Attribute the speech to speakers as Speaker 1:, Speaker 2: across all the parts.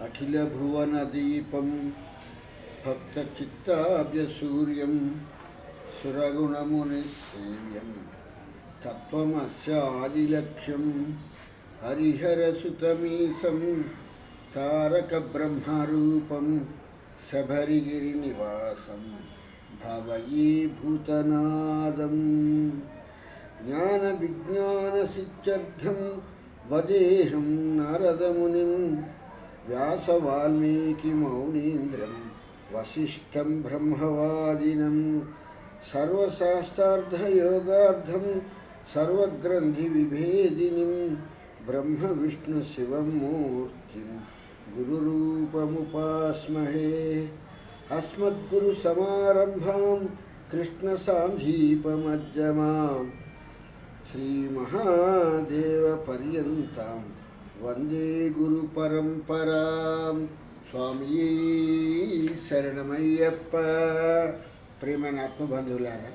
Speaker 1: అఖిలభువనదీపం భక్తచిత్తాభ్యసూర్యం సురగుణమునిసేవ్యం తత్వమస్యాదిలక్ష్యం హరిహరసుతమీశం తారకబ్రహ్మరూపం శబరిగిరినివాసం భవయే భూతనాదం జ్ఞానవిజ్ఞానసిద్ధ్యర్థం వదేహం నారదమునిం వ్యాసవాల్మీకిమౌనీంద్రం వసిష్ఠం బ్రహ్మవాదినం సర్వశాస్త్రార్థయోగార్థం సర్వగ్రంథివిభేదినిం బ్రహ్మ విష్ణు శివం మూర్తిం గురురూపముపాస్మహే. అస్మద్గురుసమారంభాం కృష్ణసాంధీపమజ్జమాం శ్రీమహాదేవపర్యంతం వందే గురుపరంపరాం. స్వామియే శరణమయ్యప్ప. ప్రియమైన ఆత్మబంధువులారా,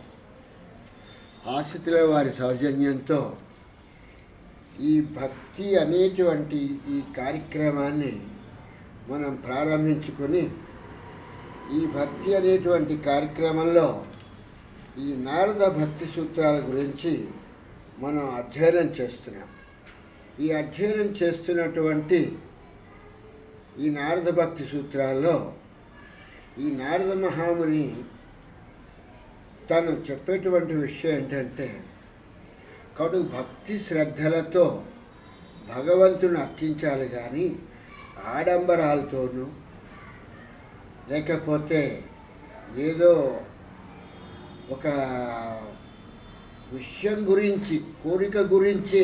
Speaker 1: ఆశ్రితుల వారి సౌజన్యంతో ఈ భక్తి అనేటువంటి ఈ కార్యక్రమాన్ని మనం ప్రారంభించుకొని ఈ భక్తి అనేటువంటి కార్యక్రమంలో ఈ నారద భక్తి సూత్రాల గురించి మనం అధ్యయనం చేస్తున్నాం. ఈ అధ్యయనం చేస్తున్నటువంటి ఈ నారద భక్తి సూత్రాల్లో ఈ నారద మహాముని తను చెప్పేటువంటి విషయం ఏంటంటే, కడు భక్తి శ్రద్ధలతో భగవంతుని అర్చించాలి కానీ ఆడంబరాలతోనూ లేకపోతే ఏదో ఒక విషయం గురించి కోరిక గురించి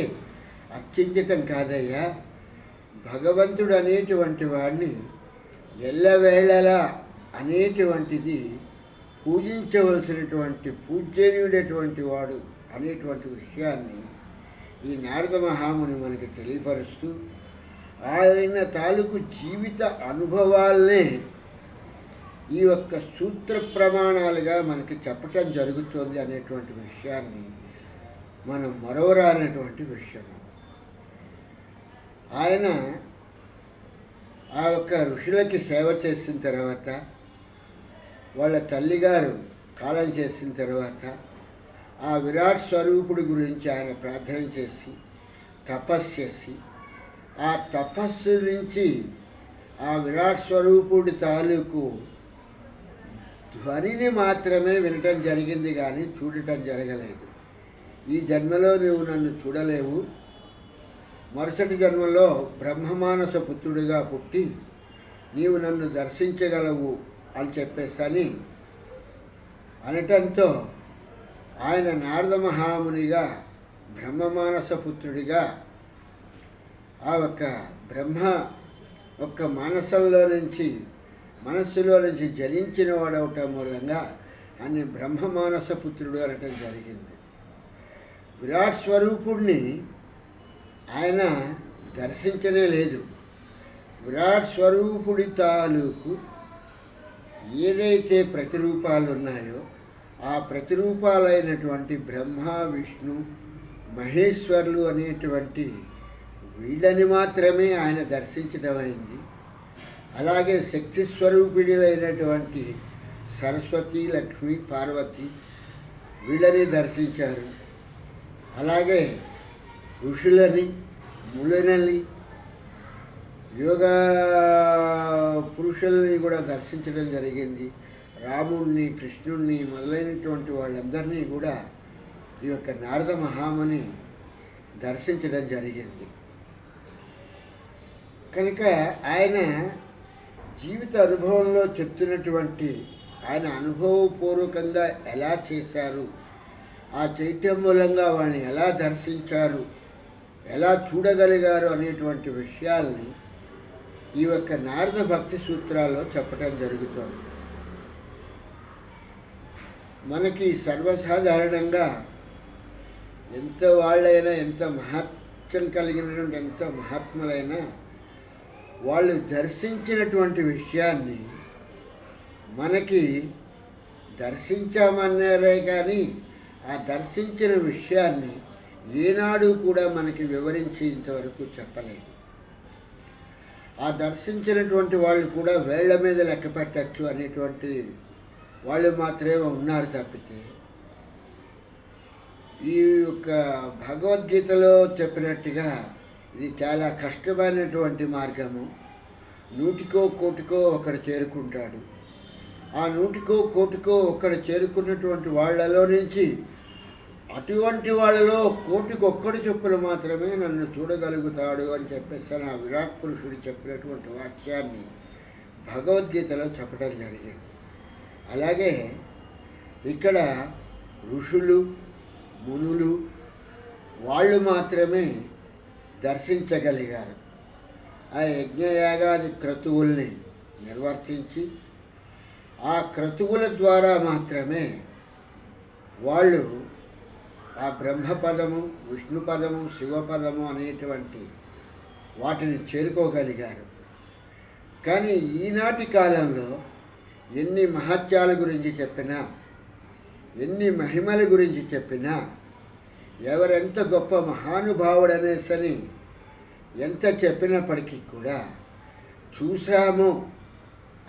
Speaker 1: అర్చించటం కాదయ్యా. భగవంతుడు అనేటువంటి వాడిని ఎల్లవేళలా అనేటువంటిది పూజించవలసినటువంటి పూజ్యనీయుడటువంటి వాడు అనేటువంటి విషయాన్ని ఈ నారద మహాముని మనకి తెలియపరుస్తూ ఆయన తాలూకు జీవిత అనుభవాలనే ఈ యొక్క సూత్ర ప్రమాణాలుగా మనకి చెప్పటం జరుగుతుంది అనేటువంటి విషయాన్ని మనం మరవరానటువంటి విషయం. ఆయన ఆ యొక్క ఋషులకి సేవ చేసిన తర్వాత, వాళ్ళ తల్లిగారు కాలం చేసిన తర్వాత ఆ విరాట్ స్వరూపుడి గురించి ఆయన ప్రార్థన చేసి తపస్సు చేసి ఆ తపస్సు నుంచి ఆ విరాట్ స్వరూపుడి తాలూకు ధ్వనిని మాత్రమే వినటం జరిగింది కానీ చూడటం జరగలేదు. ఈ జన్మలో నువ్వు నన్ను చూడలేవు, మరుసటి జన్మలో బ్రహ్మమానస పుత్రుడిగా పుట్టి నీవు నన్ను దర్శించగలవు అని చెప్పేసని అనటంతో ఆయన నారద మహామునిగా బ్రహ్మమానస పుత్రుడిగా ఆ ఒక్క బ్రహ్మ ఒక్క మనస్సులో నుంచి జనించిన వాడవటం మూలంగా అన్ని బ్రహ్మమానస పుత్రుడు అనటం జరిగింది. విరాట్ స్వరూపుణ్ణి ఆయన దర్శించనే లేదు. విరాట్ స్వరూపుడి తాలూకు ఏదైతే ప్రతిరూపాలు ఉన్నాయో ఆ ప్రతిరూపాలైనటువంటి బ్రహ్మ విష్ణు మహేశ్వరులు అనేటువంటి వీళ్ళని మాత్రమే ఆయన దర్శించడం అయింది. అలాగే శక్తి స్వరూపిణులైనటువంటి సరస్వతి, లక్ష్మి, పార్వతి వీళ్ళని దర్శించారు. అలాగే ఋషులని, మునులని, యోగా పురుషుల్ని కూడా దర్శించడం జరిగింది. రాముణ్ణి, కృష్ణుణ్ణి మొదలైనటువంటి వాళ్ళందరినీ కూడా ఈ యొక్క నారద మహాముని దర్శించడం జరిగింది. కనుక ఆయన జీవిత అనుభవంలో చెప్తున్నటువంటి ఆయన అనుభవపూర్వకంగా ఎలా చేశారు, ఆ చైత్యం మూలంగా వాళ్ళని ఎలా దర్శించారు, ఎలా చూడగలిగారు అనేటువంటి విషయాల్ని ఈ యొక్క నారద భక్తి సూత్రాల్లో చెప్పడం జరుగుతుంది. మనకి సర్వసాధారణంగా ఎంత వాళ్ళైనా, ఎంత మహత్యం కలిగినటువంటి ఎంత మహాత్ములైనా వాళ్ళు దర్శించినటువంటి విషయాన్ని మనకి దర్శించామన్నారే కానీ ఆ దర్శించిన విషయాన్ని ఏనాడు కూడా మనకి వివరించి ఇంతవరకు చెప్పలేదు. ఆ దర్శించినటువంటి వాళ్ళు కూడా వేళ్ల మీద లెక్క పెట్టచ్చు అనేటువంటి వాళ్ళు మాత్రమే ఉన్నారు తప్పితే ఈ యొక్క భగవద్గీతలో చెప్పినట్టుగా ఇది చాలా కష్టమైనటువంటి మార్గము. నూటికో కోటికో ఒకడు చేరుకుంటాడు. ఆ నూటికో కోటికో ఒక్కడ చేరుకున్నటువంటి వాళ్ళలో నుంచి అటువంటి వాళ్ళలో కోటికొక్కడు చొప్పున మాత్రమే నన్ను చూడగలుగుతాడు అని చెప్పేసి ఆ విరాట్ పురుషుడు చెప్పినటువంటి వాక్యాన్ని భగవద్గీతలో చెప్పడం జరిగింది. అలాగే ఇక్కడ ఋషులు మునులు వాళ్ళు మాత్రమే దర్శించగలిగారు. ఆ యజ్ఞయాగాది క్రతువుల్ని నిర్వర్తించి ఆ క్రతువుల ద్వారా మాత్రమే వాళ్ళు ఆ బ్రహ్మపదము, విష్ణుపదము, శివపదము అనేటువంటి వాటిని చేరుకోగలిగారు. కానీ ఈనాటి కాలంలో ఎన్ని మహత్యాల గురించి చెప్పినా, ఎన్ని మహిమల గురించి చెప్పినా, ఎవరెంత గొప్ప మహానుభావుడనేసని ఎంత చెప్పినప్పటికీ కూడా చూశాము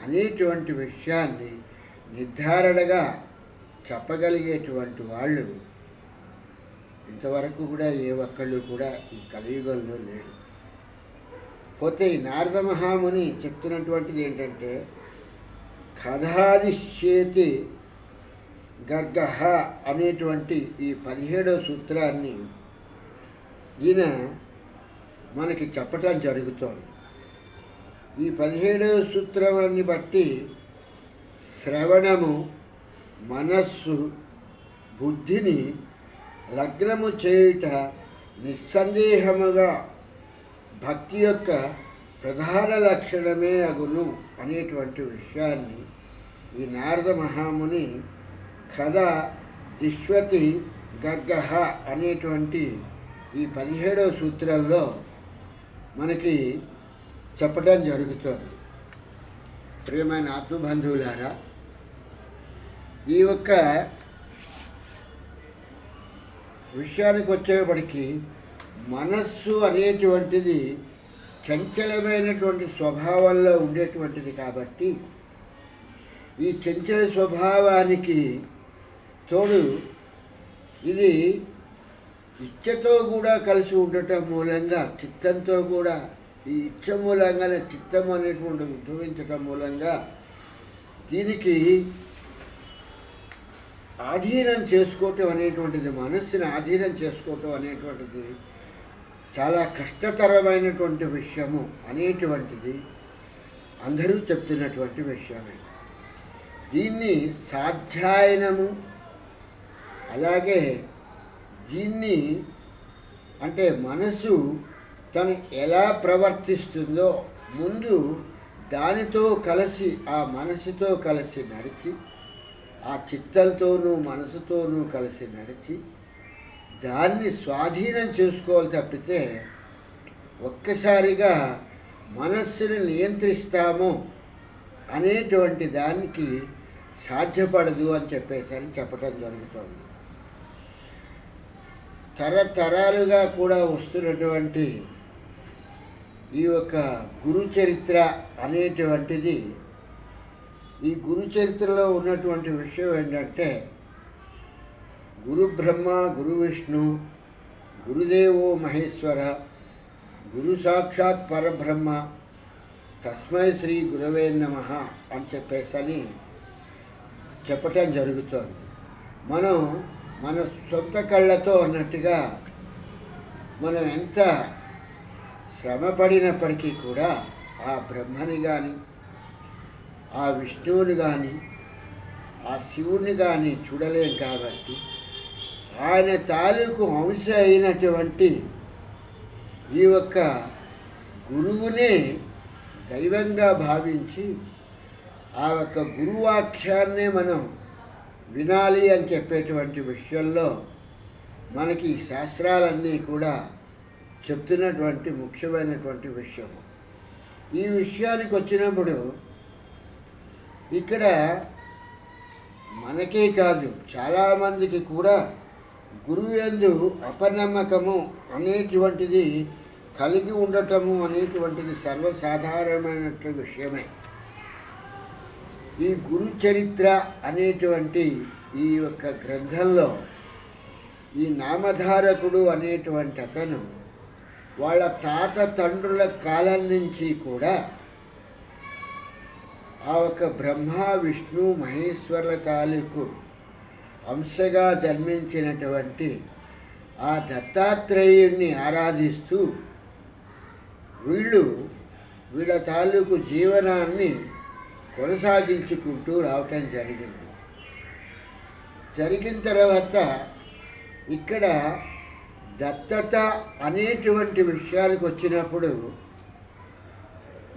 Speaker 1: అనేటువంటి విషయాన్ని నిర్ధారణగా చెప్పగలిగేటువంటి వాళ్ళు ఇంతవరకు కూడా ఏ ఒక్కళ్ళు కూడా ఈ కలియుగంలో లేరు. పోతే ఈ నారద మహాముని చెప్తున్నటువంటిది ఏంటంటే కథాదిశ్యేతి గర్గః అనేటువంటి ఈ 17వ సూత్రాన్ని ఈయన మనకి చెప్పటం జరుగుతోంది. ఈ 17వ సూత్రాన్ని బట్టి శ్రవణము మనస్సు బుద్ధిని లగ్నము చేయుట నిస్సందేహముగా భక్తి యొక్క ప్రధాన లక్షణమే అగును అనేటువంటి విషయాన్ని ఈ నారద మహాముని కథ దిశ్వతి గగ్గహ అనేటువంటి ఈ 17వ సూత్రంలో మనకి చెప్పడం జరుగుతుంది. ప్రియమైన ఆత్మబంధువులారా, ఈ యొక్క విషయానికి వచ్చేప్పటికీ మనస్సు అనేటువంటిది చంచలమైనటువంటి స్వభావంలో ఉండేటువంటిది కాబట్టి ఈ చంచల స్వభావానికి తోడు ఇది ఇచ్చతో కూడా కలిసి ఉండటం మూలంగా చిత్తంతో కూడా ఈ ఇచ్చ మూలంగానే చిత్తం అనేటువంటి ఉద్భవించటం మూలంగా దీనికి ఆధీనం చేసుకోవటం అనేటువంటిది, మనస్సుని ఆధీనం చేసుకోవటం అనేటువంటిది చాలా కష్టతరమైనటువంటి విషయము అనేటువంటిది అందరూ చెప్తున్నటువంటి విషయమే. దీన్ని సాధ్యాయనము, అలాగే దీన్ని అంటే మనసు తను ఎలా ప్రవర్తిస్తుందో ముందు దానితో కలిసి ఆ మనసుతో కలిసి నడిచి, ఆ చిత్తంతోనూ మనసుతోనూ కలిసి నడిచి దాన్ని స్వాధీనం చేసుకోవాలి తప్పితే ఒక్కసారిగా మనస్సుని నియంత్రిస్తాము అనేటువంటి దానికి సాధ్యపడదు అని చెప్పేసి చెప్పటం జరుగుతుంది. తరతరాలుగా కూడా వస్తున్నటువంటి ఈ యొక్క గురు చరిత్ర అనేటువంటిది, ఈ గురు చరిత్రలో ఉన్నటువంటి విషయం ఏంటంటే గురు బ్రహ్మ గురు విష్ణు గురుదేవో మహేశ్వర గురు సాక్షాత్ పరబ్రహ్మ తస్మై శ్రీ గురవే నమః అని చెప్పేసి చెప్పటం జరుగుతోంది. మనం మన సొంత కళ్ళతో అన్నట్టుగా మనం ఎంత శ్రమపడినప్పటికీ కూడా ఆ బ్రహ్మని కానీ ఆ విష్ణువుని కానీ ఆ శివుని కానీ చూడలేం కాబట్టి ఆయన తాలూకు అంశ అయినటువంటి ఈ యొక్క గురువునే దైవంగా భావించి ఆ యొక్క గురువాక్యాన్నే మనం వినాలి అని చెప్పేటువంటి విషయంలో మనకి ఈ శాస్త్రాలన్నీ కూడా చెప్తున్నటువంటి ముఖ్యమైనటువంటి విషయం. ఈ విషయానికి వచ్చినప్పుడు ఇక్కడ మనకే కాదు చాలామందికి కూడా గురువు యందు అపనమ్మకము అనేటువంటిది కలిగి ఉండటము అనేటువంటిది సర్వసాధారణమైనటువంటి విషయమే. ఈ గురు చరిత్ర అనేటువంటి ఈ యొక్క గ్రంథంలో ఈ నామధారకుడు అనేటువంటి అతను వాళ్ళ తాత తండ్రుల కాలం నుంచి కూడా ఆ ఒక బ్రహ్మ విష్ణు మహేశ్వరుల తాలూకు అంశగా జన్మించినటువంటి ఆ దత్తాత్రేయుణ్ణి ఆరాధిస్తూ వీళ్ళ తాలూకు జీవనాన్ని కొనసాగించుకుంటూ రావటం జరిగిన తర్వాత ఇక్కడ దత్తత అనేటువంటి విషయానికి వచ్చినప్పుడు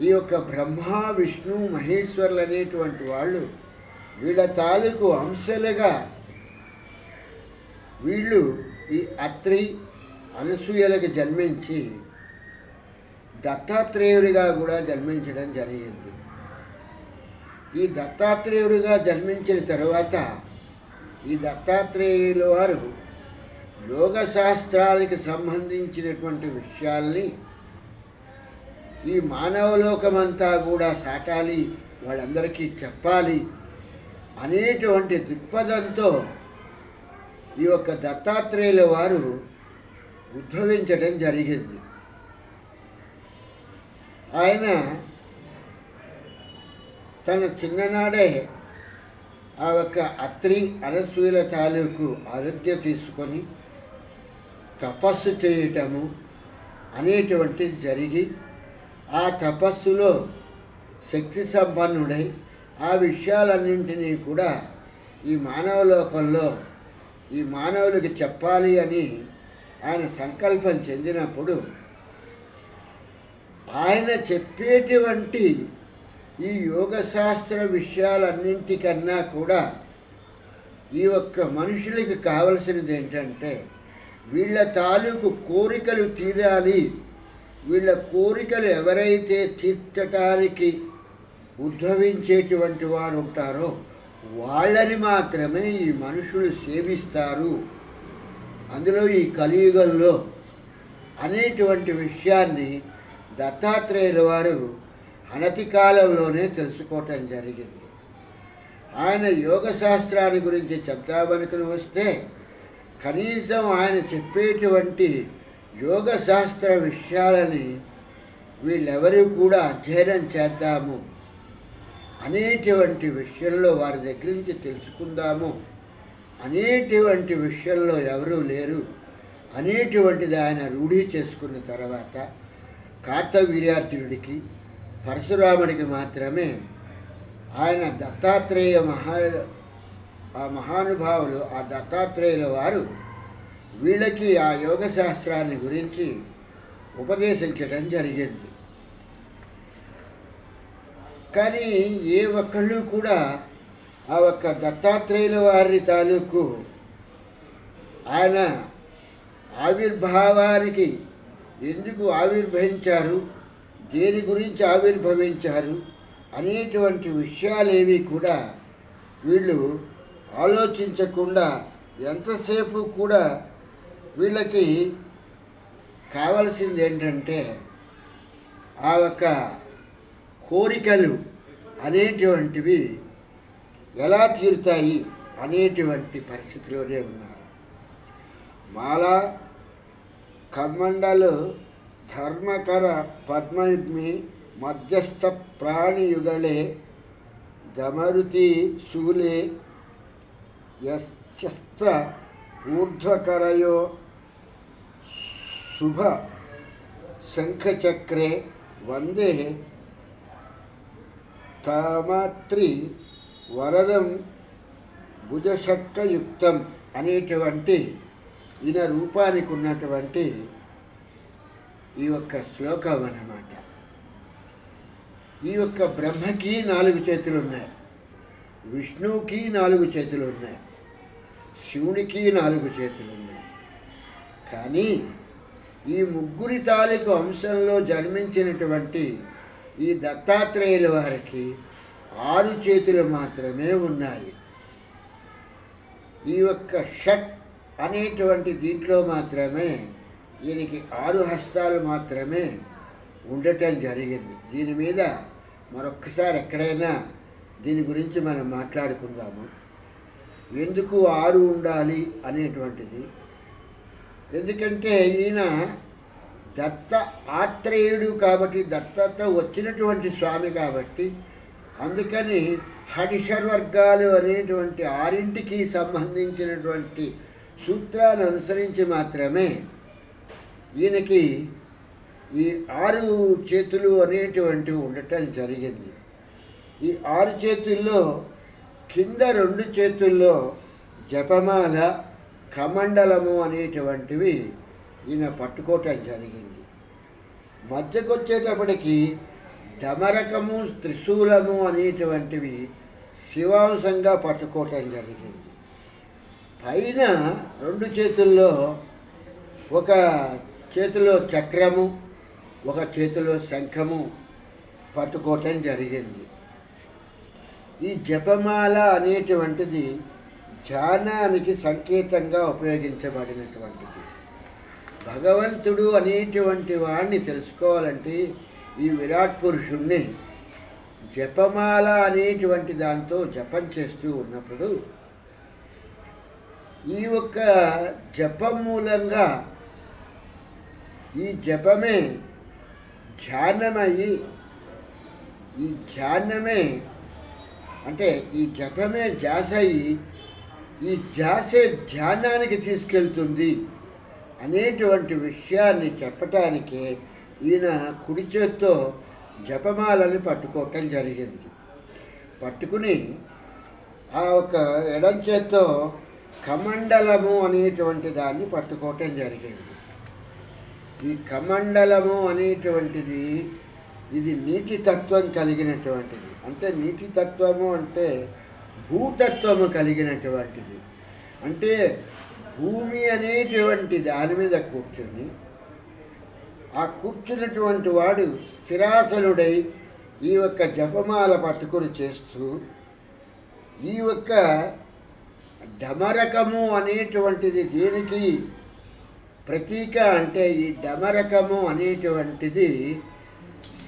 Speaker 1: ఈ యొక్క బ్రహ్మ విష్ణు మహేశ్వరులు అనేటువంటి వాళ్ళు వీళ్ళ తాలూకు అంశలుగా వీళ్ళు ఈ అత్రి అనసూయలకు జన్మించి దత్తాత్రేయుడిగా కూడా జన్మించడం జరిగింది. ఈ దత్తాత్రేయుడిగా జన్మించిన తర్వాత ఈ దత్తాత్రేయుల వారు యోగ శాస్త్రానికి సంబంధించినటువంటి విషయాల్ని ఈ మానవలోకమంతా కూడా సాటాలి, వాళ్ళందరికీ చెప్పాలి అనేటువంటి దృక్పథంతో ఈ యొక్క దత్తాత్రేయుల వారు ఉద్భవించడం జరిగింది. ఆయన తన చిన్ననాడే ఆ యొక్క అత్రి అనసూయల తాలూకు ఆరోగ్య తీసుకొని తపస్సు చేయటము అనేటువంటిది జరిగి ఆ తపస్సులో శక్తి సంపన్నుడై ఆ విషయాలన్నింటినీ కూడా ఈ మానవలోకంలో ఈ మానవులకి చెప్పాలి అని ఆయన సంకల్పం చెందినప్పుడు ఆయన చెప్పేటువంటి ఈ యోగశాస్త్ర విషయాలన్నింటికన్నా కూడా ఈ ఒక్క మనుషులకి కావలసినది ఏంటంటే వీళ్ళ తాలూకు కోరికలు తీరాలి. వీళ్ళ కోరికలు ఎవరైతే తీర్చటానికి ఉద్భవించేటువంటి వారు ఉంటారో వాళ్ళని మాత్రమే ఈ మనుషులు సేవిస్తారు అందులో ఈ కలియుగంలో అనేటువంటి విషయాన్ని దత్తాత్రేయుల వారు అనతి కాలంలోనే తెలుసుకోవటం జరిగింది. ఆయన యోగ శాస్త్రాన్ని గురించి చెప్తామనుకుని వస్తే కనీసం ఆయన చెప్పేటువంటి యోగ శాస్త్ర విషయాలని వీళ్ళెవరూ కూడా అధ్యయనం చేద్దాము అనేటువంటి విషయంలో వారి దగ్గర నుంచి తెలుసుకుందాము అనేటువంటి విషయంలో ఎవరూ లేరు అనేటువంటిది ఆయన రూఢీ చేసుకున్న తర్వాత కార్తవీర్యార్జునుడికి పరశురాముడికి మాత్రమే ఆయన దత్తాత్రేయ మహానుభావులు ఆ దత్తాత్రేయుల వారు వీళ్ళకి ఆ యోగ శాస్త్రాన్ని గురించి ఉపదేశించడం జరిగింది. కానీ ఏ ఒక్కళ్ళు కూడా ఆ ఒక్క దత్తాత్రేయుల వారి తాలూకు ఆయన ఆవిర్భావానికి ఎందుకు ఆవిర్భవించారు, దేని గురించి ఆవిర్భవించారు అనేటువంటి విషయాలేవి కూడా వీళ్ళు ఆలోచించకుండా ఎంతసేపు కూడా వీళ్ళకి కావాల్సింది ఏంటంటే ఆ యొక్క కోరికలు అనేటువంటివి ఎలా తీరుతాయి అనేటువంటి పరిస్థితిలోనే ఉన్నారు. మాల కమండలు ధర్మకర పద్మయుగ్మి మధ్యస్థ ప్రాణియుగళే దమరుతి శూలే యశ్చస్త ఊర్ధ్వకరయో శుభ శంఖచక్రే వందే తమత్రి వరదం భుజషక్కయుక్తం అనేటువంటి ఈయన రూపానికి ఉన్నటువంటి ఈ యొక్క శ్లోకం అన్నమాట. ఈ యొక్క బ్రహ్మకి 4 చేతులు ఉన్నాయి, విష్ణువుకి 4 చేతులు ఉన్నాయి, శివునికి 4 చేతులు ఉన్నాయి. కానీ ఈ ముగ్గురి తాలూకు అంశంలో జన్మించినటువంటి ఈ దత్తాత్రేయుల వారికి 6 చేతులు మాత్రమే ఉన్నాయి. ఈ యొక్క షట్ అనేటువంటి దీంట్లో మాత్రమే ఈయనకి 6 హస్తాలు మాత్రమే ఉండటం జరిగింది. దీని మీద మరొక్కసారి ఎక్కడైనా దీని గురించి మనం మాట్లాడుకుందాము. ఎందుకు 6 ఉండాలి అనేటువంటిది. ఎందుకంటే ఈయన దత్త ఆత్రేయుడు కాబట్టి, దత్తత వచ్చినటువంటి స్వామి కాబట్టి, అందుకని షడ్వర్గాలు అనేటువంటి 6కి సంబంధించినటువంటి సూత్రాన్ని అనుసరించి మాత్రమే ఈయనకి ఈ 6 చేతులు అనేటువంటివి ఉండటం జరిగింది. ఈ 6 చేతుల్లో కింద 2 చేతుల్లో జపమాల, కమండలము అనేటువంటివి ఈయన పట్టుకోవటం జరిగింది. మధ్యకొచ్చేటప్పటికి డమరకము, త్రిశూలము అనేటువంటివి శివాంశంగా పట్టుకోవటం జరిగింది. పైన 2 చేతుల్లో ఒక చేతిలో చక్రము, ఒక చేతిలో శంఖము పట్టుకోవటం జరిగింది. ఈ జపమాల అనేటువంటిది ధ్యానానికి సంకేతంగా ఉపయోగించబడినటువంటిది. భగవంతుడు అనేటువంటి వాడిని తెలుసుకోవాలంటే ఈ విరాట్ పురుషుణ్ణి జపమాల అనేటువంటి దాంతో జపం చేస్తూ ఉన్నప్పుడు ఈ ఒక్క జపం మూలంగా ఈ జపమే ధ్యానమయ్యి, ఈ ధ్యానమే అంటే ఈ జపమే ధ్యాస అయ్యి, ఈ ధ్యాసే ధ్యానానికి తీసుకెళ్తుంది అనేటువంటి విషయాన్ని చెప్పటానికే ఈయన కుడి చేత్తో జపమాలని పట్టుకోవటం జరిగింది. పట్టుకుని ఆ ఒక ఎడం చేత్తో కమండలము అనేటువంటి దాన్ని పట్టుకోవటం జరిగింది. ఈ కమండలము అనేటువంటిది ఇది నీటి తత్వం కలిగినటువంటిది. అంటే నీటి తత్వము అంటే భూతత్వము కలిగినటువంటిది. అంటే భూమి అనేటువంటి దాని మీద కూర్చొని ఆ కూర్చున్నటువంటి వాడు స్థిరాసనుడై ఈ యొక్క జపమాల పట్టుకొని చేస్తూ ఈ యొక్క డమరకము అనేటువంటిది దేనికి ప్రతీక అంటే ఈ డమరకము అనేటువంటిది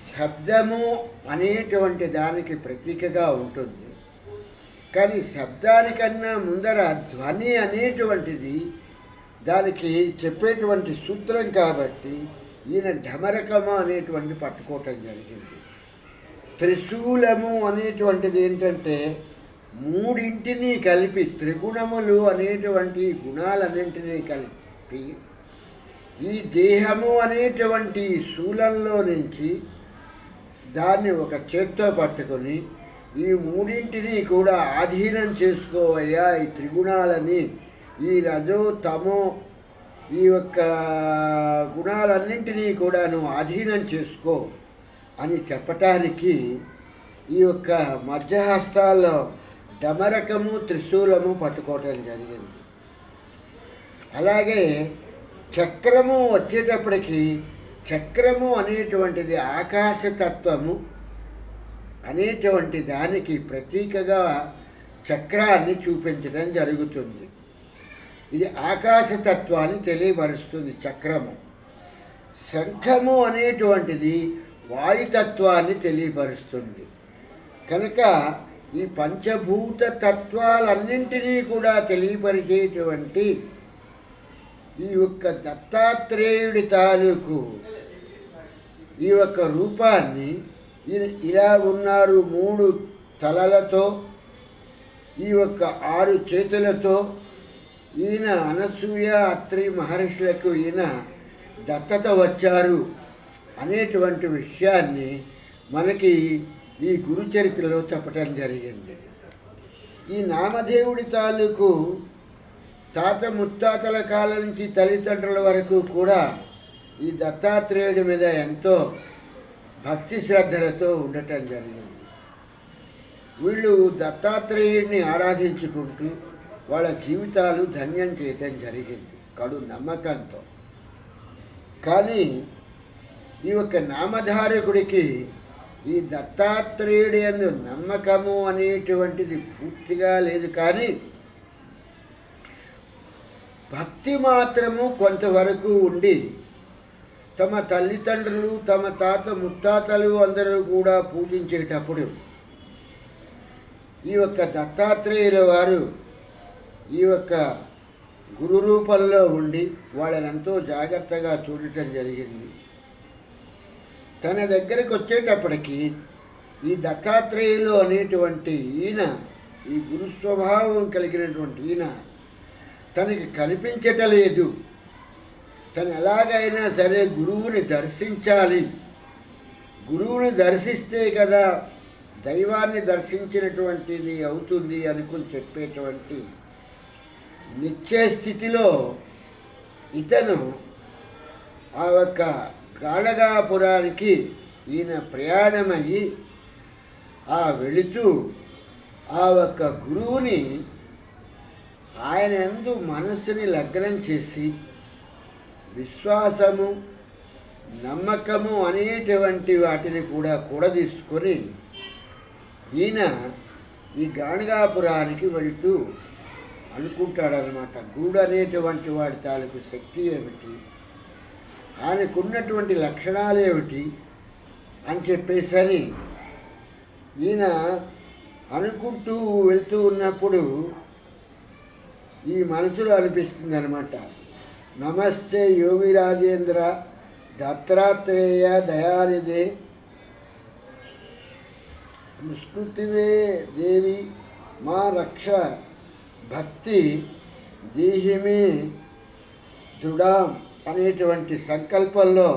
Speaker 1: శబ్దము అనేటువంటి దానికి ప్రతీకగా ఉంటుంది. కానీ శబ్దానికన్నా ముందర ధ్వని అనేటువంటిది దానికి చెప్పేటువంటి సూత్రం కాబట్టి ఈయన డమరకము అనేటువంటి పట్టుకోవటం జరిగింది. త్రిశూలము అనేటువంటిది ఏంటంటే మూడింటిని కలిపి, త్రిగుణములు అనేటువంటి గుణాలన్నింటినీ కలిపి ఈ దేహము అనేటువంటి శూలంలో నుంచి దాన్ని ఒక చేత్తో పట్టుకొని ఈ మూడింటిని కూడా ఆధీనం చేసుకోవయ్యా, ఈ త్రిగుణాలని, ఈ రజో తమో ఈ యొక్క గుణాలన్నింటినీ కూడా నువ్వు ఆధీనం చేసుకో అని చెప్పటానికి ఈ యొక్క మధ్యహస్తాల్లో డమరకము, త్రిశూలము పట్టుకోవటం జరిగింది. అలాగే చక్రము వచ్చేటప్పటికి చక్రము అనేటువంటిది ఆకాశతత్వము అనేటువంటి దానికి ప్రతీకగా చక్రాన్ని చూపించడం జరుగుతుంది. ఇది ఆకాశతత్వాన్ని తెలియపరుస్తుంది చక్రము. శంఖము అనేటువంటిది వాయుతత్వాన్ని తెలియపరుస్తుంది. కనుక ఈ పంచభూత తత్వాలన్నింటినీ కూడా తెలియపరిచేటువంటి ఈ యొక్క దత్తాత్రేయుడి తాలూకు ఈ యొక్క రూపాన్ని ఇలా ఉన్నారు 3 తలలతో, ఈ యొక్క 6 చేతులతో ఈయన అనసూయ అత్రి మహర్షులకు ఈయన దత్తత వచ్చారు అనేటువంటి విషయాన్ని మనకి ఈ గురుచరిత్రలో చెప్పటం జరిగింది. ఈ నామదేవుడి తాలూకు తాత ముత్తాతల కాలం నుంచి తల్లిదండ్రుల వరకు కూడా ఈ దత్తాత్రేయుడి మీద ఎంతో భక్తి శ్రద్ధలతో ఉండటం జరిగింది. వీళ్ళు దత్తాత్రేయుడిని ఆరాధించుకుంటూ వాళ్ళ జీవితాలు ధన్యం చేయటం జరిగింది కడు నమ్మకంతో. కానీ ఈ యొక్క నామధారకుడికి ఈ దత్తాత్రేయుడి యందు నమ్మకము అనేటువంటిది పూర్తిగా లేదు. కానీ భక్తి మాత్రము కొంతవరకు ఉండి తమ తల్లిదండ్రులు, తమ తాత ముత్తాతలు అందరూ కూడా పూజించేటప్పుడు ఈ యొక్క దత్తాత్రేయుల వారు ఈ యొక్క గురు రూపంలో ఉండి వాళ్ళని ఎంతో జాగ్రత్తగా చూడటం జరిగింది. తన దగ్గరికి వచ్చేటప్పటికి ఈ దత్తాత్రేయులు అనేటువంటి ఈయన, ఈ గురు స్వభావం కలిగినటువంటి ఈయన తనకి కనిపించటలేదు. తను ఎలాగైనా సరే గురువుని దర్శించాలి, గురువుని దర్శిస్తే కదా దైవాన్ని దర్శించినటువంటిది అవుతుంది అనుకుని చెప్పేటువంటి నిత్య స్థితిలో ఇతను ఆ యొక్క గాణగాపురానికి ఈయన ప్రయాణమయ్యి వెళుతూ ఆ యొక్క గురువుని ఆయన యందు మనస్సుని లగ్నం చేసి విశ్వాసము, నమ్మకము అనేటువంటి వాటిని కూడా కూడదీసుకొని ఈయన ఈ గాణగాపురానికి వెళుతూ అనుకుంటాడనమాట. గురుడు అనేటువంటి వాడి తాలూకు శక్తి ఏమిటి, ఆయనకున్నటువంటి లక్షణాలు ఏమిటి అని చెప్పేసి ఈయన అనుకుంటూ వెళ్తూ ఉన్నప్పుడు ఈ మనసులో అనిపిస్తుంది అనమాట, నమస్తే యోగి రాజేంద్ర దత్తాత్రేయ దయానిదే స్మృతివే దేవి మా రక్ష భక్తి దీహిమే దృఢం అనేటువంటి సంకల్పంలో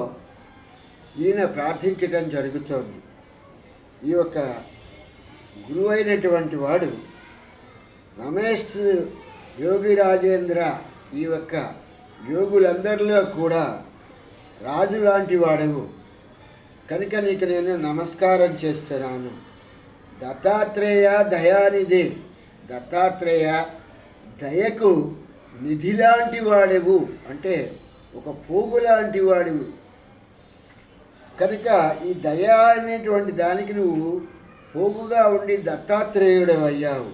Speaker 1: ఈయన ప్రార్థించడం జరుగుతోంది. ఈ యొక్క గురువు అయినటువంటి వాడు రమేష్ యోగి రాజేంద్ర ఈ యొక్క యోగులందరిలో కూడా రాజు లాంటి వాడవు కనుక నీకు నేను నమస్కారం చేస్తున్నాను. దత్తాత్రేయ దయానిధి, దత్తాత్రేయ దయకు నిధి లాంటి వాడవు, అంటే ఒక పోగు లాంటి వాడివు కనుక ఈ దయ అనేటువంటి దానికి నువ్వు పోగుగా ఉండి దత్తాత్రేయుడు అయ్యావు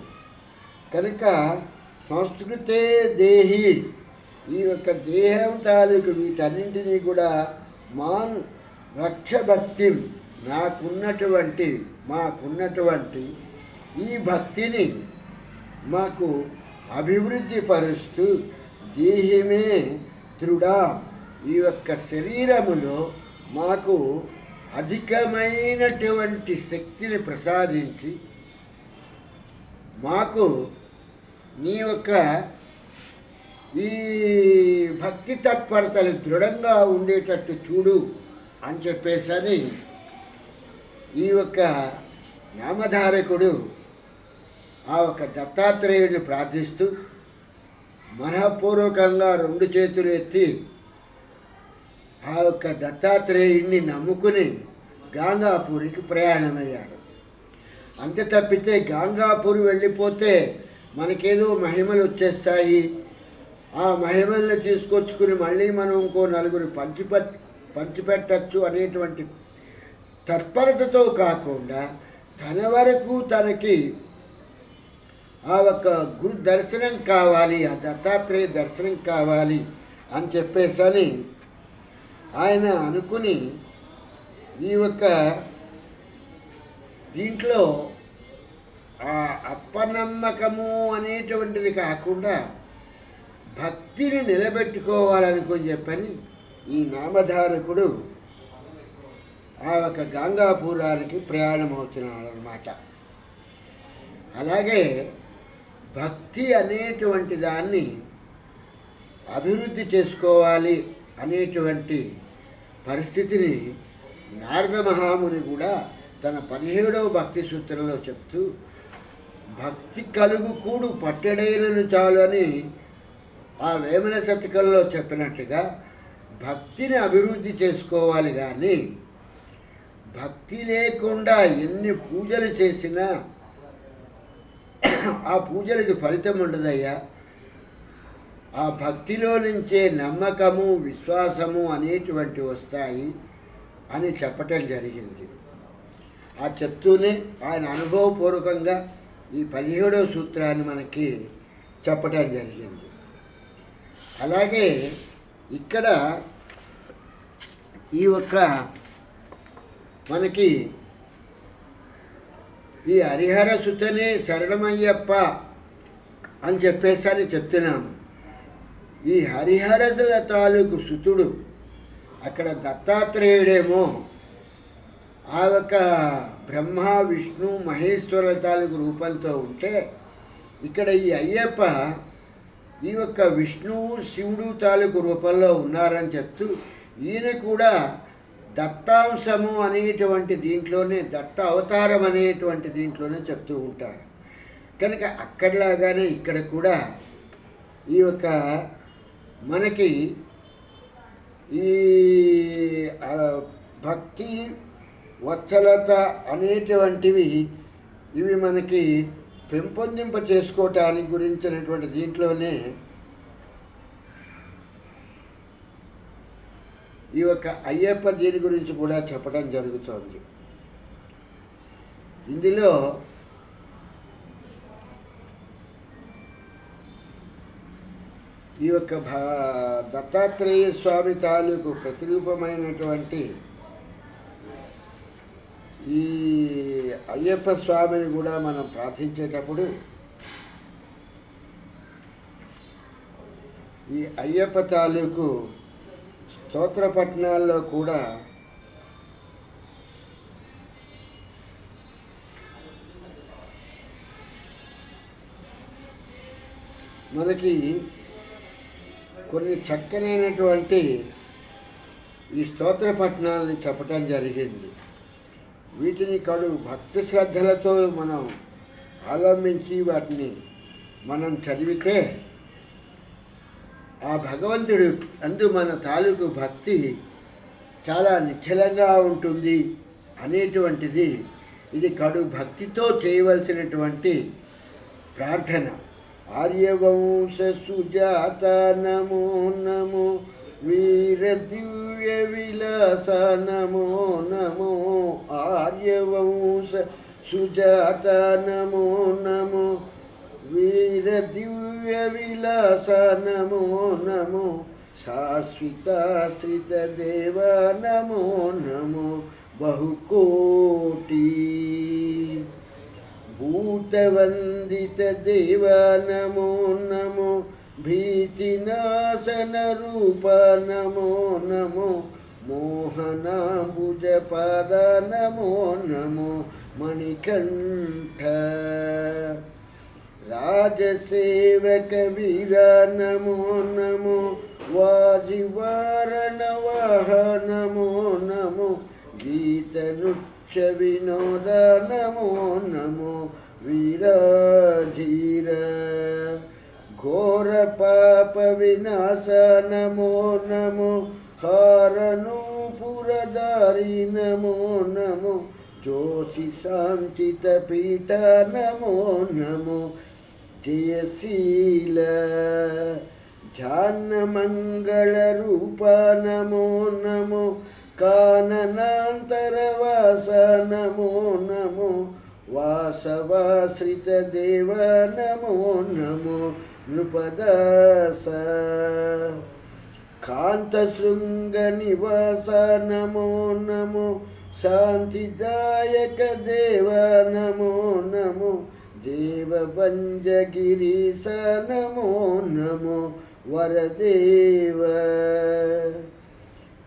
Speaker 1: కనుక సంస్కృతే దేహి, ఈ యొక్క దేహం తాలూకు వీటన్నింటినీ కూడా మాన్ రక్షభక్తి, మాకున్నటువంటి ఈ భక్తిని మాకు అభివృద్ధి పరుస్తూ దేహమే దృఢ, ఈ యొక్క శరీరములో మాకు అధికమైనటువంటి శక్తిని ప్రసాదించి మాకు నీ యొక్క ఈ భక్తి తత్పరతలు దృఢంగా ఉండేటట్టు చూడు అని చెప్పేసని ఈ యొక్క నామధారకుడు ఆ ఒక దత్తాత్రేయుడిని ప్రార్థిస్తూ మనఃపూర్వకంగా 2 చేతులు ఎత్తి ఆ యొక్క దత్తాత్రేయుడిని నమ్ముకుని గాంగాపూరికి ప్రయాణమయ్యాడు. అంతే తప్పితే గాంగాపూర్ వెళ్ళిపోతే మనకేదో మహిమలు వచ్చేస్తాయి, ఆ మహిమల్ని తీసుకొచ్చుకుని మళ్ళీ మనం ఇంకో 4 పంచిపెట్టచ్చు అనేటువంటి తత్పరతతో కాకుండా తన వరకు తనకి ఆ ఒక గురు దర్శనం కావాలి, ఆ దత్తాత్రేయ దర్శనం కావాలి అని చెప్పేసని ఆయన అనుకుని ఈ యొక్క దీంట్లో ఆ అపనమ్మకము అనేటువంటిది కాకుండా భక్తిని నిలబెట్టుకోవాలనుకొని చెప్పని ఈ నామధారకుడు ఆ ఒక గాంగాపురానికి ప్రయాణమవుతున్నాడు అన్నమాట. అలాగే భక్తి అనేటువంటి దాన్ని అభివృద్ధి చేసుకోవాలి అనేటువంటి పరిస్థితిని నారద మహాముని కూడా తన 17వ భక్తి సూత్రంలో చెప్తూ భక్తి కలుగు కూడు పట్టెడైనను చాలు అని ఆ వేమన శతకంలో చెప్పినట్టుగా భక్తిని అభివృద్ధి చేసుకోవాలి. కానీ భక్తి లేకుండా ఎన్ని పూజలు చేసినా ఆ పూజలకి ఫలితం ఉండదయ్యా. ఆ భక్తిలో నుంచే నమ్మకము, విశ్వాసము అనేటువంటి వస్తాయి అని చెప్పటం జరిగింది. ఆ చెప్తూనే ఆయన అనుభవపూర్వకంగా ఈ 17వ సూత్రాన్ని మనకి చెప్పటం జరిగింది. అలాగే ఇక్కడ ఈ ఒక్క మనకి ఈ హరిహర సుతనే శరణమయ్యప్ప అని చెప్పేసరి చెప్తున్నాము. ఈ హరిహరదుల తాలూకు సుతుడు అక్కడ దత్తాత్రేయుడేమో ఆ యొక్క బ్రహ్మ విష్ణు మహేశ్వరుల తాలూకు రూపంతో ఉంటే, ఇక్కడ ఈ అయ్యప్ప ఈ యొక్క విష్ణువు శివుడు తాలూకు రూపంలో ఉన్నారని చెప్తూ, ఈయన కూడా దత్తాంశము అనేటువంటి దీంట్లోనే, దత్త అవతారం అనేటువంటి దీంట్లోనే చెప్తూ ఉంటారు. కనుక అక్కడిలాగానే ఇక్కడ కూడా ఈ యొక్క మనకి ఈ భక్తి వత్సలత అనేటువంటివి ఇవి మనకి పెంపొందింప చేసుకోవటానికి గురించినటువంటి దీంట్లోనే ఈ యొక్క అయ్యప్ప దీని గురించి కూడా చెప్పడం జరుగుతోంది. ఇందులో ఈ యొక్క దత్తాత్రేయ స్వామి తాలూకు ప్రతిరూపమైనటువంటి ఈ అయ్యప్ప స్వామిని కూడా మనం ప్రార్థించేటప్పుడు ఈ అయ్యప్ప తాలూకు స్తోత్రపట్నాల్లో కూడా మనకి కొన్ని చక్కనైనటువంటి ఈ స్తోత్రపట్నాలని చెప్పటం జరిగింది. వీటిని కడు భక్తి శ్రద్ధలతో మనం అవలంబించి వాటిని మనం చదివితే ఆ భగవంతుడు అందు మన తాలూకు భక్తి చాలా నిశ్చలంగా ఉంటుంది అనేటువంటిది ఇది కడు భక్తితో చేయవలసినటువంటి ప్రార్థన. ఆర్యవంశ సుజాత నమో నమో, వీర దివ్య విలాస నమో నమో, ఆర్యవంశ సుజాత నమో నమో, వీర దివ్య విలాస నమో నమో, శాశ్వతాశ్రిత దేవ నమో నమో, బహుకోటి భూతవందిత దేవ నమో నమో, భీతినాశన రూప నమో నమో, మోహనాంబుజ పాద నమో నమో, మణికంఠ రాజసేవక వీర నమో నమో, వాజివారణ వాహ నమో నమో, గీత నృత్య వినోద నమో నమో, వీరధీర ఘోర పాప వినాశ నమో నమో, హారనూపురధారి నమో నమో, జోషి శాంచిత పీఠ నమో నమో, జయశీల ధ్యానమంగళ రూప నమో నమో, కాననాంతరవాస నమో నమో, వాసవాశ్రిత దేవ నమో నమో, నృపదాస కాంతశృంగ నివాస నమో నమో, శాంతిదాయక దేవ నమో నమో, దేవభంజగిరీశ నమో నమో, వరదేవ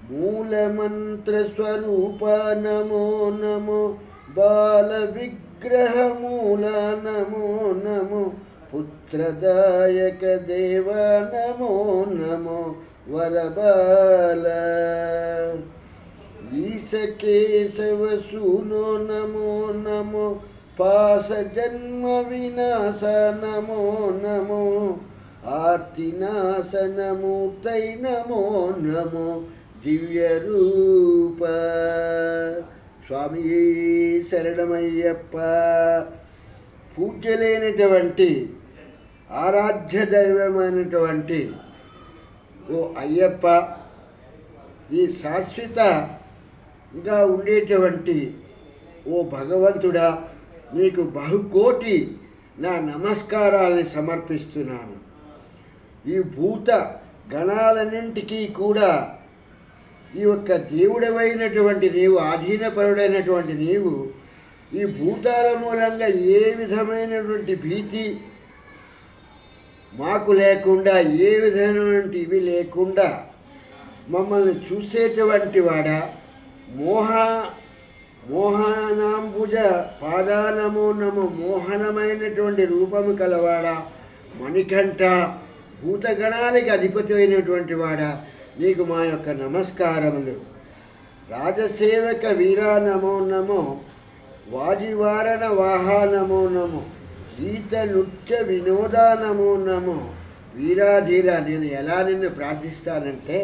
Speaker 1: మూలమంత్రస్వరూప నమో నమో, బాల విగ్రహమూల నమో నమో, పుత్రదాయక దేవ నమో నమో, వరబాల ఈశకేశవ సూనో నమో నమో, పాస జన్మ వినాశ నమో నమో, ఆర్తినాశనమూర్తై నమో నమో, దివ్య రూప స్వామి శరణమయ్యప్ప. పూజ్యలేనటువంటి ఆరాధ్య దైవమైనటువంటి ఓ అయ్యప్ప, ఈ శాశ్వతంగా ఉండేటువంటి ఓ భగవంతుడా, నీకు బహుకోటి నా నమస్కారాలని సమర్పిస్తున్నాను. ఈ భూత గణాలన్నింటికీ కూడా ఈ యొక్క దేవుడవైనటువంటి నీవు, ఆధీనపరుడైనటువంటి నీవు ఈ భూతాల మూలంగా ఏ విధమైనటువంటి భీతి మాకు లేకుండా, ఏ విధమైనటువంటి ఇవి లేకుండా మమ్మల్ని చూసేటువంటి వాడా, మోహనాంబుజ పాదానమో నమో, మోహనమైనటువంటి రూపము కలవాడా, మణికంఠ, భూతగణానికి అధిపతి అయినటువంటి వాడా, నీకు మా యొక్క నమస్కారములు. రాజసేవక వీరా నమో నమో, వాజివారణ వాహా నమో నమో, గీత నృత్య వినోదా నమో నమో. వీరాధీర, నేను ఎలా నిన్ను ప్రార్థిస్తానంటే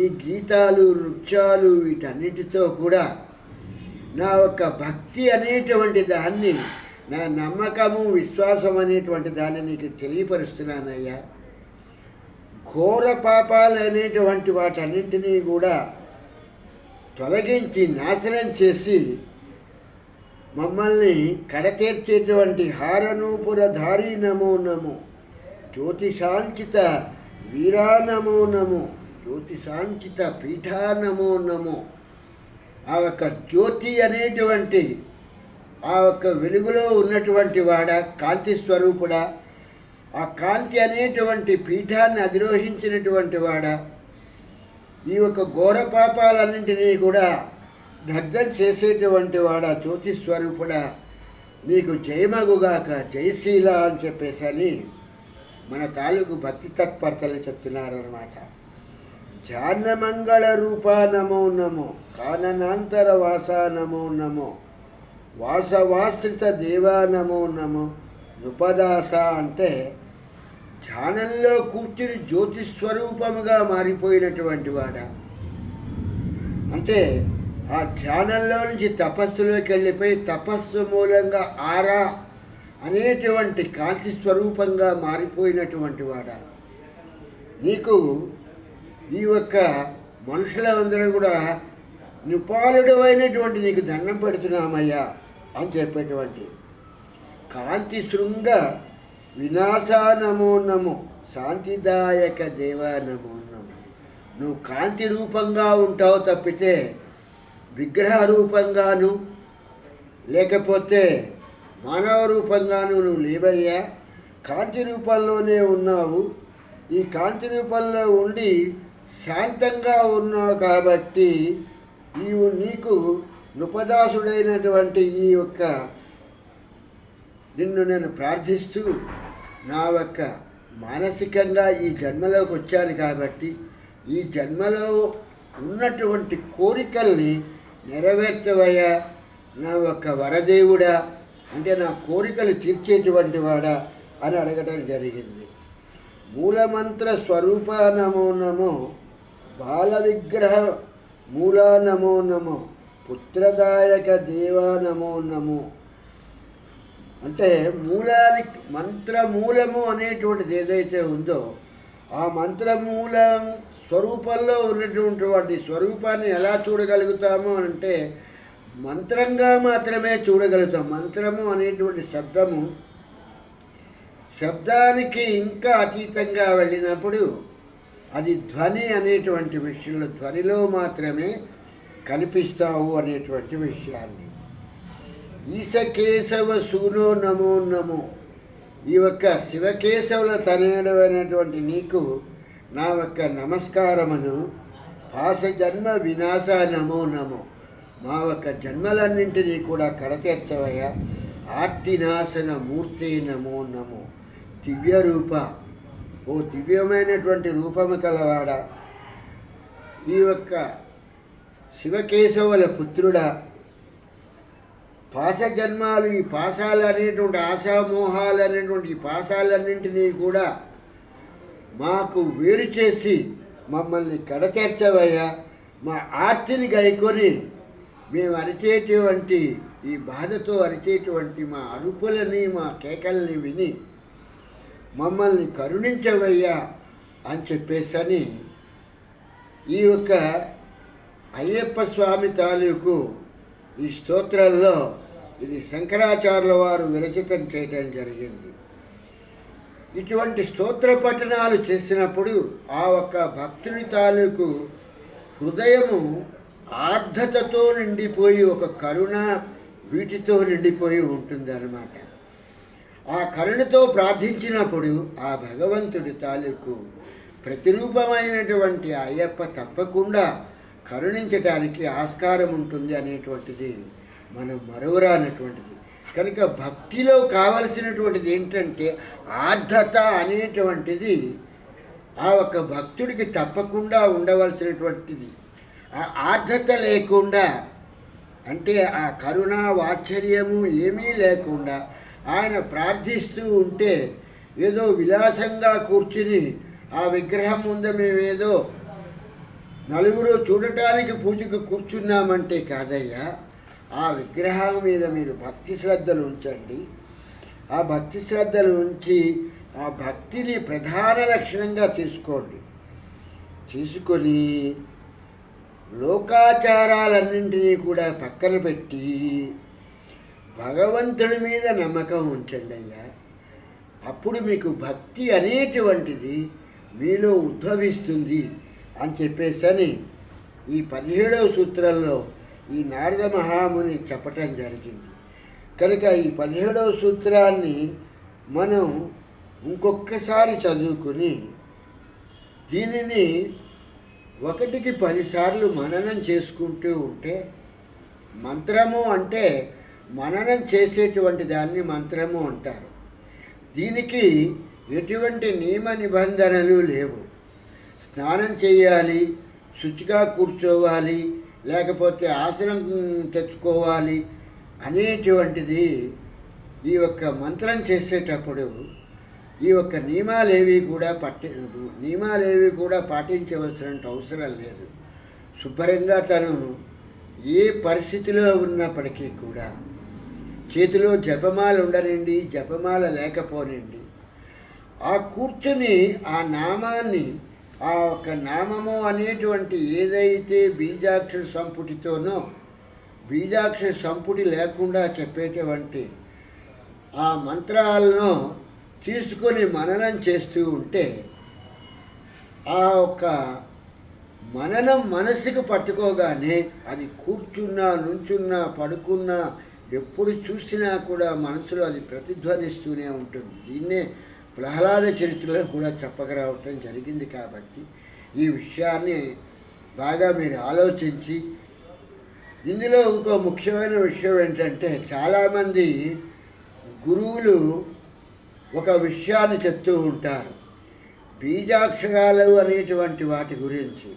Speaker 1: ఈ గీతాలు, నృత్యాలు వీటన్నిటితో కూడా నా యొక్క భక్తి అనేటువంటి దాన్ని, నా నమ్మకము, విశ్వాసం అనేటువంటి దాన్ని నీకు తెలియపరుస్తున్నానయ్యా. ఘోర పాపాలు అనేటువంటి వాటన్నింటినీ కూడా తొలగించి నాశనం చేసి మమ్మల్ని కడతీర్చేటువంటి హారనూపురధారీ నమో నమో, జ్యోతిషాంచిత వీరా నమో నమో, జ్యోతిషాంచిత పీఠా నమో నమో. ఆ యొక్క జ్యోతి అనేటువంటి ఆ యొక్క వెలుగులో ఉన్నటువంటి వాడ, కాంతి స్వరూపుడా, ఆ కాంతి అనేటువంటి పీఠాన్ని అధిరోహించినటువంటి వాడ, ఈ యొక్క ఘోర పాపాలన్నింటినీ కూడా దగ్ధం చేసేటువంటి వాడ, జ్యోతి స్వరూపుడా, నీకు జయమగుగాక, జయశీల అని చెప్పేసి మన తాలూకు భక్తి తత్పరతలు చెప్తున్నారన్నమాట. జానమంగళ రూపా నమో నమో, కాననాంతర వాసా నమో నమో, వాసవాశ్రిత దేవా నమో నమో, నృపదాస అంటే ధ్యానంలో కూర్చుని జ్యోతిస్వరూపముగా మారిపోయినటువంటి వాడ, అంటే ఆ ధ్యానంలో నుంచి తపస్సులోకి వెళ్ళిపోయి తపస్సు మూలంగా ఆరా అనేటువంటి కాంతి స్వరూపంగా మారిపోయినటువంటి వాడ, నీకు ఈ యొక్క మనుషులందరూ కూడా నిపాలుడు అయినటువంటి నీకు దండం పెడుతున్నామయ్యా అని చెప్పేటువంటి కాంతి శృంగ వినాశా నమో నమో, శాంతిదాయక దేవా నమో నమో. నువ్వు కాంతి రూపంగా ఉంటావు తప్పితే విగ్రహ రూపంగాను లేకపోతే మానవ రూపంగాను నువ్వు లేవయ్యా. కాంతి రూపంలోనే ఉన్నావు. ఈ కాంతి రూపంలో ఉండి శాంతంగా ఉన్నావు కాబట్టి నీకు నృపదాసుడైనటువంటి ఈ యొక్క నిన్ను నేను ప్రార్థిస్తూ నా యొక్క మానసికంగా ఈ జన్మలోకి వచ్చాను కాబట్టి ఈ జన్మలో ఉన్నటువంటి కోరికల్ని నెరవేర్చవయ్యా నా యొక్క వరదేవుడా, అంటే నా కోరికలు తీర్చేటువంటి వాడా అని అడగటం జరిగింది. మూలమంత్ర స్వరూప నమో నమో, బాల విగ్రహ మూలా నమో నమో, పుత్రదాయక దేవా నమో నమో. అంటే మూలానికి మంత్రమూలము అనేటువంటిది ఏదైతే ఉందో ఆ మంత్రమూలం స్వరూపంలో ఉన్నటువంటి వాటి స్వరూపాన్ని ఎలా చూడగలుగుతాము అంటే మంత్రంగా మాత్రమే చూడగలుగుతాం. మంత్రము అనేటువంటి శబ్దానికి ఇంకా అతీతంగా వెళ్ళినప్పుడు అది ధ్వని అనేటువంటి విషయంలో ధ్వనిలో మాత్రమే కనిపిస్తావు అనేటువంటి విషయాన్ని. ఈశకేశవ సూనో నమో నమో, ఈ యొక్క శివకేశవుల తనయుడమైనటువంటి నీకు నా యొక్క నమస్కారమును. పాస జన్మ వినాశ నమో నమో, మా యొక్క జన్మలన్నింటినీ కూడా కడతీర్చవయ్యా. ఆర్తినాశన మూర్తి నమో నమో, దివ్య రూప, ఓ దివ్యమైనటువంటి రూపము కలవాడ, ఈ యొక్క శివకేశవుల పుత్రుడా, పాశజన్మాలు, ఈ పాశాలు అనేటువంటి ఆశామోహాలు అనేటువంటి ఈ పాశాలన్నింటినీ కూడా మాకు వేరు చేసి మమ్మల్ని కడతీర్చవయ్యా. మా ఆర్తిని గైకొని మేము అరిచేటువంటి ఈ బాధతో అరిచేటువంటి మా అరుపులని, మా కేకల్ని విని మమ్మల్ని కరుణించవయ్యా అని చెప్పేసని ఈ యొక్క అయ్యప్ప స్వామి తాలూకు ఈ స్తోత్రాల్లో ఇది శంకరాచార్యుల వారు విరచితం చేయటం జరిగింది. ఇటువంటి స్తోత్ర పఠనాలు చేసినప్పుడు ఆ ఒక్క భక్తుని తాలూకు హృదయము ఆర్ద్రతతో నిండిపోయి ఒక కరుణ వీటితో నిండిపోయి ఉంటుంది అన్నమాట. ఆ కరుణతో ప్రార్థించినప్పుడు ఆ భగవంతుడి తాలూకు ప్రతిరూపమైనటువంటి అయ్యప్ప తప్పకుండా కరుణించడానికి ఆస్కారం ఉంటుంది అనేటువంటిది మనం మరువరానటువంటిది. కనుక భక్తిలో కావలసినటువంటిది ఏంటంటే ఆర్ద్రత అనేటువంటిది ఆ ఒక్క భక్తుడికి తప్పకుండా ఉండవలసినటువంటిది. ఆ ఆర్ద్రత లేకుండా, అంటే ఆ కరుణ వాత్సల్యము ఏమీ లేకుండా ఆయన ప్రార్థిస్తూ ఉంటే ఏదో విలాసంగా కూర్చుని ఆ విగ్రహం ముందు మేమేదో నలుగురు చూడటానికి పూజకు కూర్చున్నామంటే కాదయ్యా. ఆ విగ్రహం మీద మీరు భక్తి శ్రద్ధలు ఉంచండి. ఆ భక్తి శ్రద్ధలు ఉంచి ఆ భక్తిని ప్రధాన లక్షణంగా తీసుకోండి. తీసుకొని లోకాచారాలన్నింటినీ కూడా పక్కన పెట్టి భగవంతుడి మీద నమ్మకం ఉంచండి అయ్యా. అప్పుడు మీకు భక్తి అనేటువంటిది మీలో ఉద్భవిస్తుంది అని చెప్పేసని ఈ 17వ సూత్రంలో ఈ నారద మహాముని చెప్పటం జరిగింది. కనుక ఈ 17వ సూత్రాన్ని మనం ఇంకొకసారి చదువుకుని దీనిని 1కి 10 సార్లు మననం చేసుకుంటూ ఉంటే, మంత్రము అంటే మననం చేసేటువంటి దాన్ని మంత్రము అంటారు. దీనికి ఎటువంటి నియమ నిబంధనలు లేవు. స్నానం చేయాలి, శుచిగా కూర్చోవాలి, లేకపోతే ఆసనం తెచ్చుకోవాలి అనేటువంటిది ఈ యొక్క మంత్రం చేసేటప్పుడు ఈ యొక్క నియమాలేవి కూడా పాటించవలసిన అవసరం లేదు. శుభ్రంగా తను ఏ పరిస్థితిలో ఉన్నప్పటికీ కూడా చేతిలో జపమాల ఉండనండి, జపమాల లేకపోనండి, ఆ కూర్చుని ఆ నామాన్ని, ఆ ఒక నామము అనేటువంటి ఏదైతే బీజాక్షర సంపుటితోనో బీజాక్షర సంపుటి లేకుండా చెప్పేటువంటి ఆ మంత్రాలను తీసుకొని మననం చేస్తూ ఉంటే ఆ ఒక మననం మనసుకు పట్టుకోగానే అది కూర్చున్నా, నుంచున్నా, పడుకున్నా, ఎప్పుడు చూసినా కూడా మనసులో అది ప్రతిధ్వనిస్తూనే ఉంటుంది. దీన్నే ప్రహ్లాద చరిత్రలో కూడా చెప్పగరావటం జరిగింది. కాబట్టి ఈ విషయాన్ని బాగా మీరు ఆలోచించి, ఇందులో ఇంకో ముఖ్యమైన విషయం ఏంటంటే చాలామంది గురువులు ఒక విషయాన్ని చెప్తూ ఉంటారు బీజాక్షరాలు అనేటువంటి వాటి గురించి.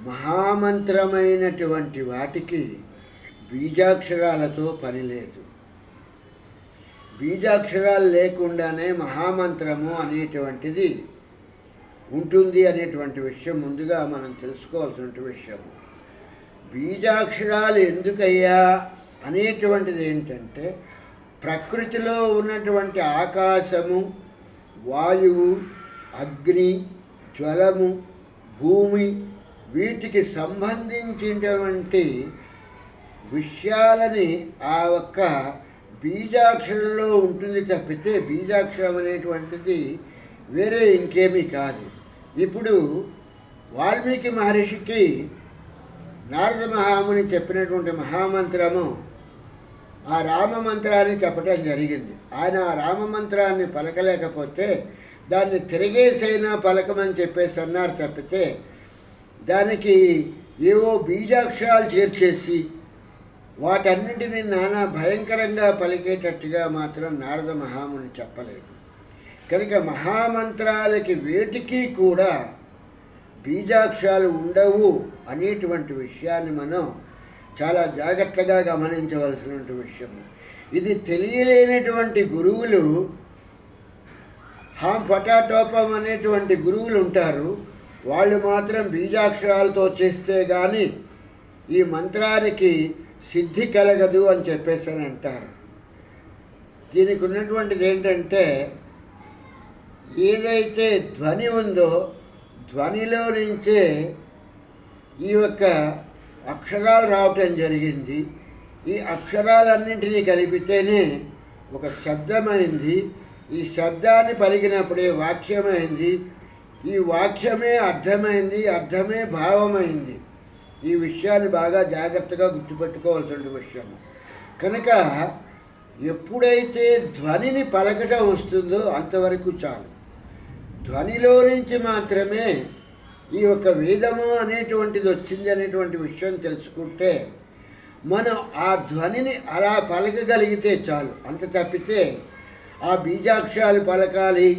Speaker 1: మహామంత్రమైనటువంటి వాటికి బీజాక్షరాలతో పని లేదు. బీజాక్షరాలు లేకుండానే మహామంత్రము అనేటువంటిది ఉంటుంది అనేటువంటి విషయం ముందుగా మనం తెలుసుకోవాల్సిన విషయం. బీజాక్షరాలు ఎందుకయ్యా అనేటువంటిది ఏంటంటే, ప్రకృతిలో ఉన్నటువంటి ఆకాశము, వాయువు, అగ్ని, జ్వలము, భూమి, వీటికి సంబంధించినటువంటి విషయాలని ఆ ఒక్క బీజాక్షరంలో ఉంటుంది తప్పితే బీజాక్షరం అనేటువంటిది వేరే ఇంకేమీ కాదు. ఇప్పుడు వాల్మీకి మహర్షికి నారద మహాముని చెప్పినటువంటి మహామంత్రము ఆ రామమంత్రాన్ని చెప్పటం జరిగింది. ఆయన ఆ రామమంత్రాన్ని పలకలేకపోతే దాన్ని తిరిగేసైనా పలకమని చెప్పేసి అన్నారు తప్పితే దానికి ఏవో బీజాక్షరాలు చేర్చేసి వాటన్నింటినీ నానా భయంకరంగా పలికేటట్టుగా మాత్రం నారద మహాముని చెప్పలేదు. కనుక మహామంత్రాలకి వేటికి కూడా బీజాక్షరాలు ఉండవు అనేటువంటి విషయాన్ని మనం చాలా జాగ్రత్తగా గమనించవలసినటువంటి విషయం. ఇది తెలియలేనటువంటి గురువులు, హాం పటాటోపం అనేటువంటి గురువులు ఉంటారు. వాళ్ళు మాత్రం బీజాక్షరాలతో చేస్తే కానీ ఈ మంత్రానికి సిద్ధి కలగదు అని చెప్పేసి అని అంటారు. దీనికి ఉన్నటువంటిది ఏంటంటే, ఏదైతే ధ్వని ఉందో ధ్వనిలో నుంచే ఈ యొక్క అక్షరాలు రావటం జరిగింది. ఈ అక్షరాలన్నింటినీ కలిపితేనే ఒక శబ్దమైంది. ఈ శబ్దాన్ని పలికినప్పుడే వాక్యమైంది. ఈ వాక్యమే అర్థమైంది, అర్థమే భావమైంది. ఈ విషయాన్ని బాగా జాగ్రత్తగా గుర్తుపెట్టుకోవాల్సిన విషయం. కనుక ఎప్పుడైతే ధ్వనిని పలకటం వస్తుందో అంతవరకు చాలు. ధ్వనిలో నుంచి మాత్రమే ఈ యొక్క వేదము అనేటువంటిది వచ్చింది అనేటువంటి విషయం తెలుసుకుంటే మనం ఆ ధ్వనిని అలా పలకగలిగితే చాలు. అంత తప్పితే ఆ బీజాక్షరాలు పలకాలి,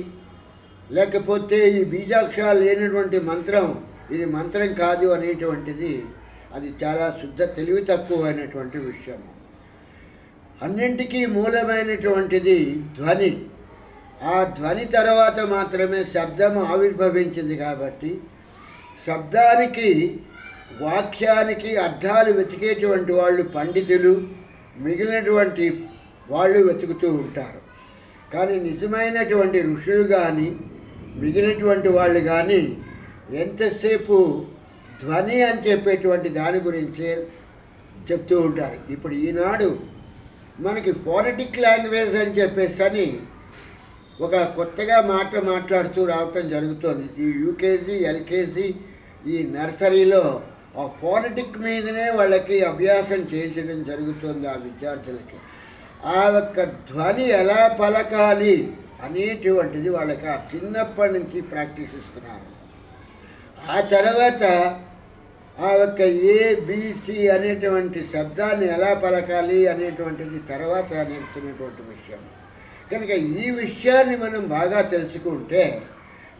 Speaker 1: లేకపోతే ఈ బీజాక్షరాలు లేనటువంటి మంత్రం ఇది మంత్రం కాదు అనేటువంటిది అది చాలా శుద్ధ తెలివి తక్కువైనటువంటి విషయం. అన్నింటికీ మూలమైనటువంటిది ధ్వని. ఆ ధ్వని తర్వాత మాత్రమే శబ్దం ఆవిర్భవించింది. కాబట్టి శబ్దానికి వాక్యానికి అర్థాలు వెతికేటువంటి వాళ్ళు పండితులు, మిగిలినటువంటి వాళ్ళు వెతుకుతూ ఉంటారు. కానీ నిజమైనటువంటి ఋషులు కానీ మిగిలినటువంటి వాళ్ళు కానీ ఎంతసేపు ధ్వని అని చెప్పేటువంటి దాని గురించే చెప్తూ ఉంటారు. ఇప్పుడు ఈనాడు మనకి ఫోనెటిక్ లాంగ్వేజ్ అని చెప్పేసి ఒక కొత్తగా మాట్లాడుతూ రావటం జరుగుతుంది. ఈ యూకేజీ, ఎల్కేజీ, ఈ నర్సరీలో ఆ ఫోనెటిక్ మీదనే వాళ్ళకి అభ్యాసం చేయించడం జరుగుతుంది ఆ విద్యార్థులకి. ఆ యొక్క ధ్వని ఎలా పలకాలి అనేటువంటిది వాళ్ళకి ఆ చిన్నప్పటి నుంచి ప్రాక్టీస్ ఇస్తున్నారు. ఆ తర్వాత ఆ యొక్క ఏబిసి అనేటువంటి శబ్దాన్ని ఎలా పలకాలి అనేటువంటిది తర్వాత నేర్చుకునేటువంటి విషయం. కనుక ఈ విషయాన్ని మనం బాగా తెలుసుకుంటే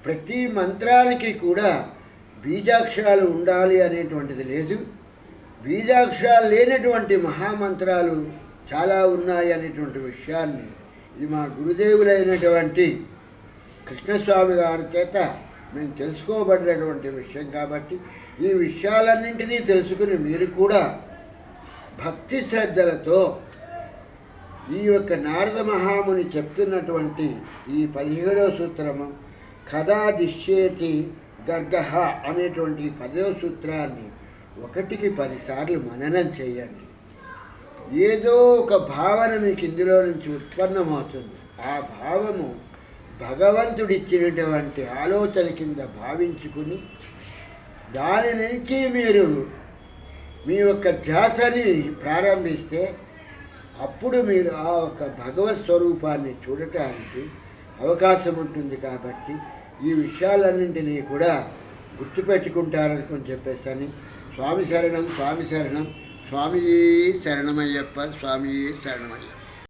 Speaker 1: ప్రతి మంత్రానికి కూడా బీజాక్షరాలు ఉండాలి అనేటువంటిది లేదు. బీజాక్షరాలు లేనటువంటి మహామంత్రాలు చాలా ఉన్నాయి అనేటువంటి విషయాన్ని ఇది మా గురుదేవులైనటువంటి కృష్ణస్వామి గారి చేత మేము తెలుసుకోబడినటువంటి విషయం. కాబట్టి ఈ విషయాలన్నింటినీ తెలుసుకుని మీరు కూడా భక్తి శ్రద్ధలతో ఈ యొక్క నారద మహాముని చెప్తున్నటువంటి ఈ 17వ సూత్రము కథా దిశ్యేతి గర్గః అనేటువంటి 10వ సూత్రాన్ని 1కి 10 సార్లు మననం చేయండి. ఏదో ఒక భావన మీకు ఇందులో నుంచి ఉత్పన్నమవుతుంది. ఆ భావము భగవంతుడిచ్చినటువంటి ఆలోచన కింద భావించుకుని దాని నుంచి మీరు మీ యొక్క ధ్యాసని ప్రారంభిస్తే అప్పుడు మీరు ఆ ఒక భగవత్ స్వరూపాన్ని చూడటానికి అవకాశం ఉంటుంది. కాబట్టి ఈ విషయాలన్నింటినీ కూడా గుర్తుపెట్టుకుంటారని చెప్పేసి స్వామి శరణం, స్వామి శరణం, స్వామి శరణమయ్యప్ప, స్వామి శరణమయ్యప్ప.